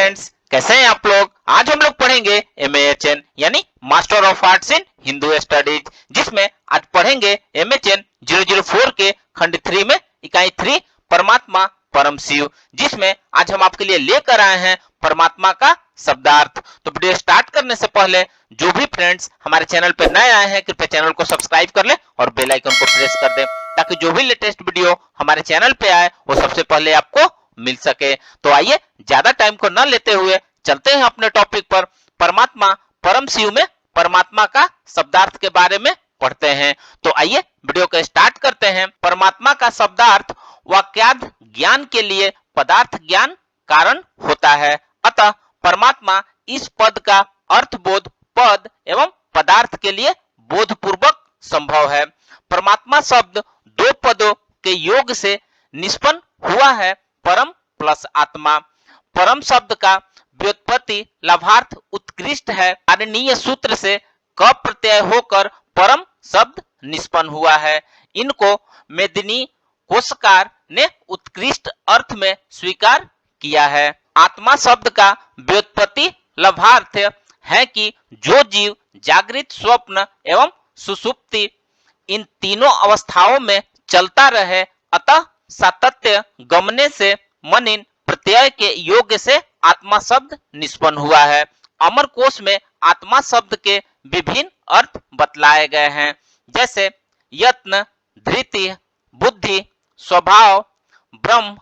Friends, कैसे हैं आप लोग। आज हम लोग पढ़ेंगे MAHN यानी master of arts in Hindu studies, जिसमें आज पढ़ेंगे MHN 004 के खंड 3 में इकाई 3 परमात्मा परम शिव, जिसमें आज हम आपके लिए लेकर आए हैं परमात्मा का शब्दार्थ। तो वीडियो स्टार्ट करने से पहले जो भी फ्रेंड्स हमारे चैनल पर नए आए हैं कृपया चैनल को सब्सक्राइब कर ले और बेल आइकन को प्रेस कर दे, ताकि जो भी लेटेस्ट वीडियो हमारे चैनल पे आए वो सबसे पहले आपको मिल सके। तो आइए ज्यादा टाइम को न लेते हुए चलते हैं अपने टॉपिक पर। परमात्मा परम शिव में परमात्मा का शब्दार्थ के बारे में पढ़ते हैं। तो आइए वीडियो को स्टार्ट करते हैं। परमात्मा का शब्दार्थ वाक्यार्थ ज्ञान के लिए पदार्थ ज्ञान कारण होता है, अतः परमात्मा इस पद का अर्थबोध पद एवं पदार्थ के लिए बोधपूर्वक संभव है। परमात्मा शब्द दो पदों के योग से निष्पन्न हुआ है, परम प्लस आत्मा। परम शब्द का व्युत्पत्ति लाभार्थ उत्कृष्ट है, कारणीय सूत्र से क प्रत्यय होकर परम शब्द निष्पन्न हुआ है। इनको मेदिनी कोशकार ने उत्कृष्ट अर्थ में स्वीकार किया है। आत्मा शब्द का व्युत्पत्ति लाभार्थ है कि जो जीव जागृत स्वप्न एवं सुषुप्ति इन तीनों अवस्थाओं में चलता रहे, अतः सातत्य गमने से मनिन प्रत्यय के योग से आत्मा शब्द निष्पन्न हुआ है। अमर कोश में आत्मा शब्द के विभिन्न अर्थ बतलाए गए हैं, जैसे यत्न, धृति, बुद्धि, स्वभाव, ब्रह्म,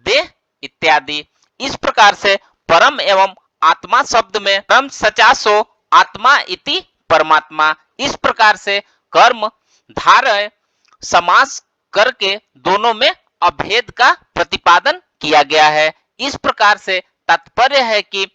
देह इत्यादि। इस प्रकार से परम एवं आत्मा शब्द में परम सचासो आत्मा इति परमात्मा, इस प्रकार से कर्म धारय समास करके दोनों में अभेद का प्रतिपादन किया गया है। इस प्रकार से तात्पर्य है कि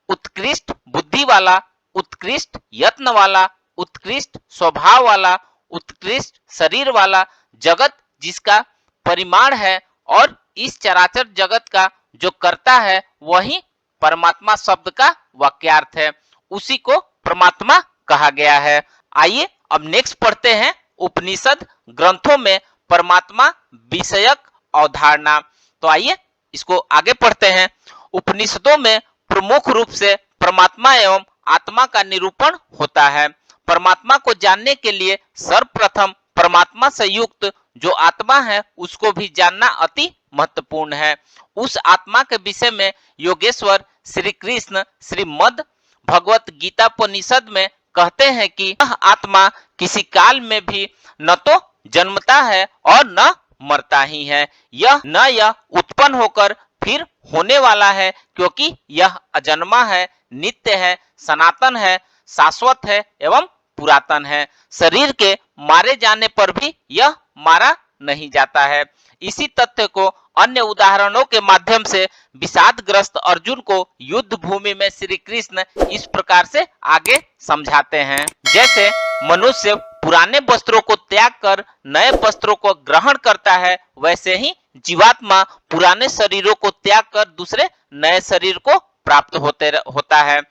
उत्कृष्ट बुद्धि वाला, उत्कृष्ट यत्न वाला, उत्कृष्ट स्वभाव वाला, उत्कृष्ट शरीर वाला जगत जिसका परिमाण है और इस चराचर जगत का जो करता है वही परमात्मा शब्द का वाक्यार्थ है, उसी को परमात्मा कहा गया है। आइए अब नेक्स्ट पढ़ते हैं उपनिषद ग्रंथों में परमात्मा विषयक अवधारणा। तो आइए इसको आगे पढ़ते हैं। उपनिषदों में प्रमुख रूप से परमात्मा एवं आत्मा का निरूपण होता है। परमात्मा को जानने के लिए सर्वप्रथम परमात्मा से युक्त जो आत्मा है उसको भी जानना अति महत्वपूर्ण है। उस आत्मा के विषय में योगेश्वर श्री कृष्ण श्रीमद् भगवत गीतापनिषद में कहते हैं कि यह आत्मा किसी काल में भी न तो जन्मता है और न मरता ही है। यह उत्पन्न होकर फिर होने वाला है, क्योंकि यह अजन्मा है, नित्य है, सनातन है, शाश्वत है एवं पुरातन है। शरीर के मारे जाने पर भी यह मारा नहीं जाता है। इसी तथ्य को अन्य उदाहरणों के माध्यम से विषादग्रस्त अर्जुन को युद्ध भूमि में श्री कृष्ण इस प्रकार से आगे समझाते हैं, जैसे मनुष्य पुराने वस्त्रों को त्याग कर नए वस्त्रों को ग्रहण करता है, वैसे ही जीवात्मा पुराने शरीरों को त्याग कर दूसरे नए शरीर को प्राप्त होता है।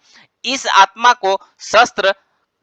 इस आत्मा को शस्त्र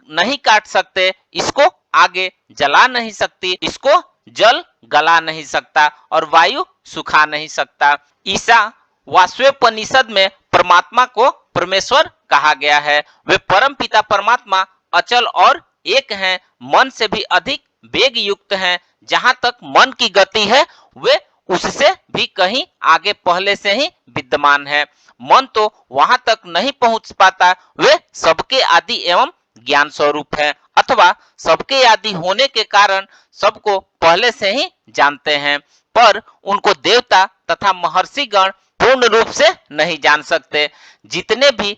नहीं काट सकते, इसको आगे जला नहीं सकती, इसको जल गला नहीं सकता और वायु सुखा नहीं सकता। ईसा वास्योपनिषद में परमात्मा को परमेश्वर कहा गया है। वे परम पिता परमात्मा अचल और एक हैं, मन से भी अधिक वेग युक्त हैं। जहाँ तक मन की गति है वे उससे भी कहीं आगे पहले से ही विद्यमान है। मन तो वहां तक नहीं पहुंच पाता, वे सबके आदि एवं ज्ञान स्वरूप है, अथवा सबके आदि होने के कारण सबको पहले से ही जानते हैं, पर उनको देवता तथा महर्षि गण पूर्ण रूप से नहीं जान सकते। जितने भी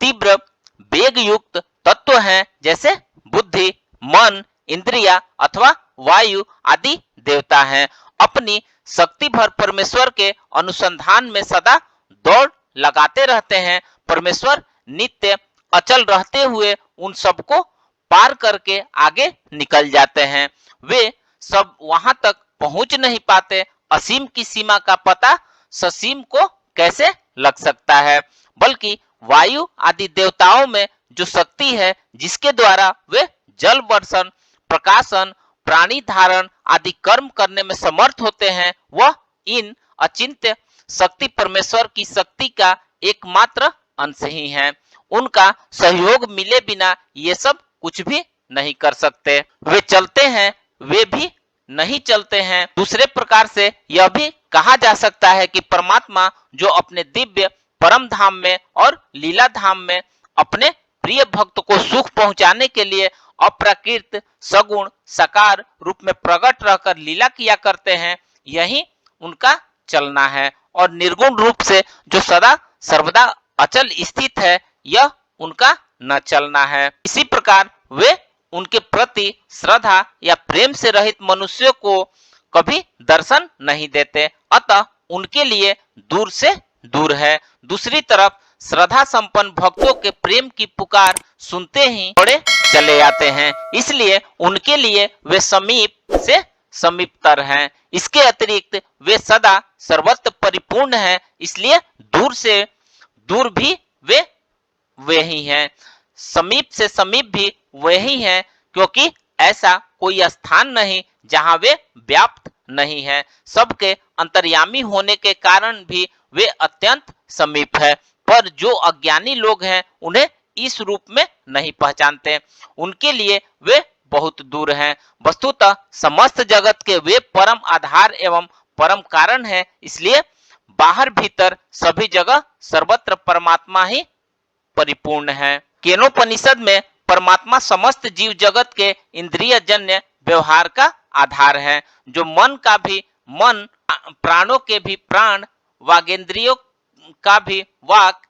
तीव्र वेग युक्त तत्व हैं, जैसे बुद्धि, मन, इंद्रिया अथवा वायु आदि देवता हैं, अपनी शक्ति भर परमेश्वर के अनुसंधान में सदा दौड़ लगाते रहते हैं। परमेश्वर नित्य अचल रहते हुए उन सबको पार करके आगे निकल जाते हैं। वे सब वहां तक पहुंच नहीं पाते। असीम की सीमा का पता ससीम को कैसे लग सकता है, बल्कि वायु आदि देवताओं में जो शक्ति है जिसके द्वारा वे जल वर्षण, प्रकाशन, प्राणी धारण आदि कर्म करने में समर्थ होते हैं, वह इन अचिंत्य शक्ति परमेश्वर की शक्ति का एकमात्र अंश ही हैं। उनका सहयोग मिले बिना ये सब कुछ भी नहीं कर सकते। वे चलते हैं, वे भी नहीं चलते हैं। दूसरे प्रकार से यह भी कहा जा सकता है कि परमात्मा जो अपने दिव्य परम धाम में और लीला धाम में अपने प्रिय भक्त को सुख पहुंचाने के लिए अप्राकृत सगुण साकार रूप में प्रकट रहकर लीला किया करते हैं, यही उनका चलना है। और निर्गुण रूप से जो सदा सर्वदा अचल स्थित है, यह उनका न चलना है। इसी प्रकार वे उनके प्रति श्रद्धा या प्रेम से रहित मनुष्यों को कभी दर्शन नहीं देते, अतः उनके लिए दूर से दूर है। दूसरी तरफ श्रद्धा संपन्न भक्तों के प्रेम की पुकार सुनते ही दौड़े चले आते हैं, इसलिए उनके लिए वे समीप से समीपतर हैं। इसके अतिरिक्त वे सदा सर्वत्र परिपूर्ण हैं, इसलिए दूर से दूर भी वे ही हैं, समीप से समीप भी वही हैं, क्योंकि ऐसा कोई स्थान नहीं जहां वे व्याप्त नहीं है। सबके अंतर्यामी होने के कारण भी वे अत्यंत समीप है, पर जो अज्ञानी लोग हैं उन्हें इस रूप में नहीं पहचानते, उनके लिए वे बहुत दूर हैं। वस्तुतः समस्त जगत के वे परम आधार एवं परम कारण है, इसलिए बाहर भीतर सभी जगह सर्वत्र परमात्मा ही परिपूर्ण है। केनोपनिषद में परमात्मा समस्त जीव जगत के इंद्रिय जन्य व्यवहार का आधार है, जो मन का भी मन, प्राणों के भी प्राण, वागेंद्रियों का भी वाक,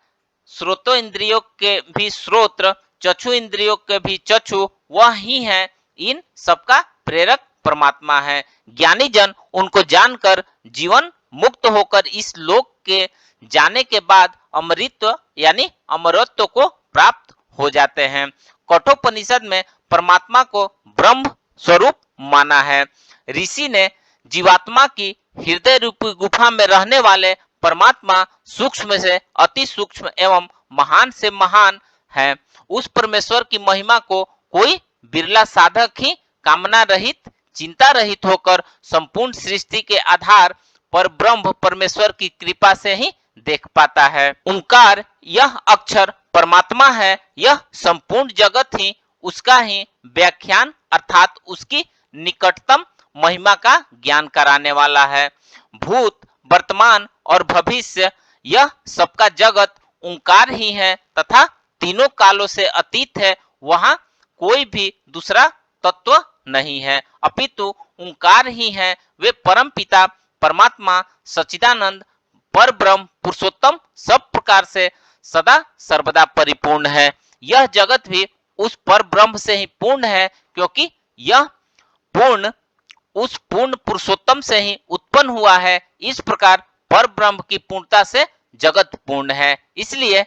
श्रोतो इंद्रियों के भी श्रोत्र, चक्षु इंद्रियों के भी चक्षु, वह ही है। इन सबका प्रेरक परमात्मा है। ज्ञानी जन उनको जानकर जीवन मुक्त होकर इस लोक के जाने के बाद अमृतत्व यानी अमरत्व को प्राप्त हो जाते हैं। कठोपनिषद में परमात्मा को ब्रह्म स्वरूप माना है। ऋषि ने जीवात्मा की हृदय रूपी गुफा में रहने वाले परमात्मा सूक्ष्म से अति सूक्ष्म एवं महान से महान है। उस परमेश्वर की महिमा को कोई बिरला साधक ही कामना रहित, चिंता रहित होकर संपूर्ण सृष्टि के आधार पर ब्रह्म परमेश्वर की कृपा से ही देख पाता है। ओंकार यह अक्षर परमात्मा है, यह संपूर्ण जगत ही उसका ही व्याख्यान अर्थात उसकी निकटतम महिमा का ज्ञान कराने वाला है। भूत, वर्तमान और भविष्य यह सबका जगत ओंकार ही है तथा तीनों कालों से अतीत है। वहां कोई भी दूसरा तत्व नहीं है, अपितु ओंकार ही है। वे परम पिता परमात्मा सच्चिदानंद पर ब्रह्म पुरुषोत्तम सब प्रकार से सदा सर्वदा परिपूर्ण है। यह जगत भी उस पर ब्रह्म से ही पूर्ण है, क्योंकि यह पूर्ण उस पूर्ण पुरुषोत्तम से ही उत्पन्न हुआ है। इस प्रकार पर ब्रह्म की पूर्णता से जगत पूर्ण है, इसलिए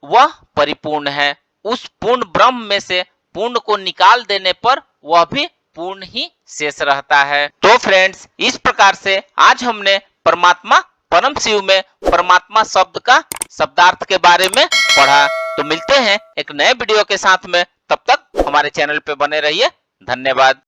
वह परिपूर्ण है। उस पूर्ण ब्रह्म में से पूर्ण को निकाल देने पर वह भी पूर्ण ही शेष रहता है। तो फ्रेंड्स, इस प्रकार से आज हमने परमात्मा परम शिव में परमात्मा शब्द का शब्दार्थ के बारे में पढ़ा। तो मिलते हैं एक नए वीडियो के साथ में, तब तक हमारे चैनल पे बने रहिए। धन्यवाद।